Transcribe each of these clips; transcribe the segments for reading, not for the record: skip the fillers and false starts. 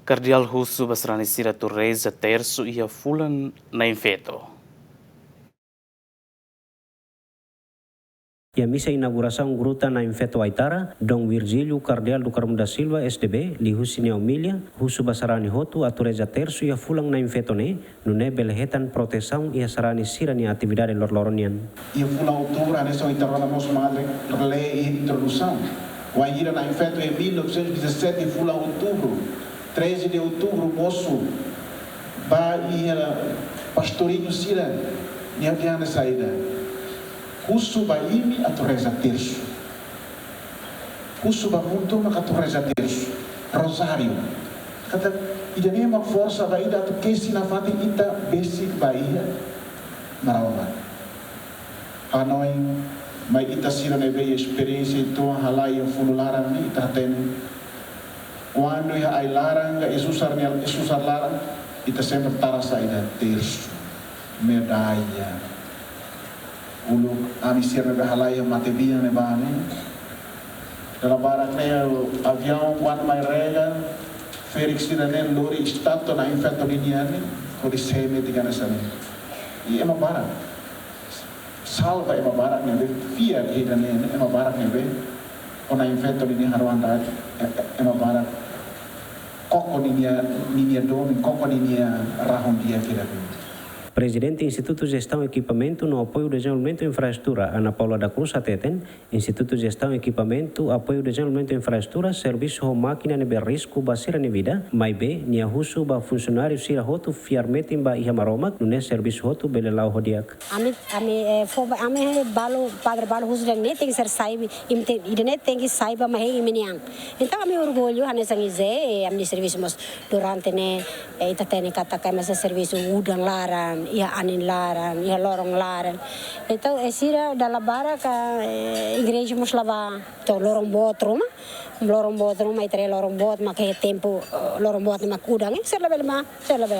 Cardeal husu Sarani sira Reza Tersu e fulan Nain Feto. E a missa inauguração gruta Nain Feto Aitara, Dom Virgílio Cardeal do Carmo da Silva, SDB, li Husine Omília, Husu Sarani Hotu, a Reza Tersu e a fulan Nain Feto ne, no ne belehetan proteção e a Sarani sira ni atividade lorloronian. E o fulan outubro, a nessa interroga nossa madre, relé e introdução. O Aira Nain Feto em 1917, fulan outubro, 13 de outubro, moço, vai e pastorinho sira, ni adianta saída. Husu baimi a Reza Tersu. Husu bamunto maka Reza Tersu. Rosário. Kata ida nem uma força vai dar que se na fati ita basic baia marawa. Hanoi mai ita sira nebe experiência então halai fululara ni ita ten. Quando ia ai larang Jesus larang ita sempre tara saída tersu. Medalha. Ulu ami sirna behalaya mate bia ne bane dalam barak ne avião quando mai rega Felix dinanen lori stato na Nain Feto nian ko di seme di kana sane e ema barak salva ema barak ne fia ke dinanen ema barak ne be o Nain Feto ni harwanda ema barak koko ninia domi koko ninia rahon dia kira. Presidente Instituto Gestão e Equipamento no apoio do desenvolvimento e infraestrutura, Ana Paula da Cruz Ateten, Instituto Gestão e Equipamento, apoio do desenvolvimento e infraestrutura, serviço de máquina de risco basira de vida, mais bem, nia husu ba funcionário sira hotu fiarmetin ba ihamaromak, no ne serviço hotu belelau hodiak. Ami padre balo husu dan ne tem que ser saiba, ide tem que saiba mas imenian. Então ami orgulho hanesa ngize, ami serviço mas durante ne ita tene katakai mas serviço udang laran ia anin laran, ia lorong laran. Então, sira dalam bara ka igreja mos lava to lorong botrum, ai tre lorong bot makai tempo lorong bot makudang, ser level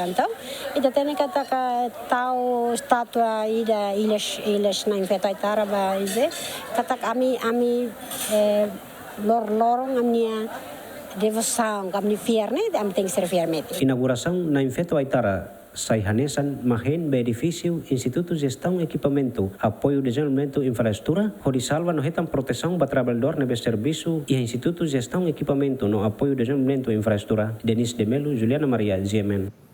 então. Ita tene kata ka tau statua ida iles Nain Feto Aitara ba ize, kata ami lorong amnia devoção, amni fierne, am tem que ser fiarmete. Inauguração Nain Feto Aitara. Sai hanesan mahen be edifício Instituto Gestão e Equipamento, apoio desenvolvimento e infraestrutura, Horisalva no retam proteção para trabalhador nebe serviço e Instituto Gestão e Equipamento no apoio desenvolvimento e infraestrutura. Denis de Melo, Juliana Maria, GMN.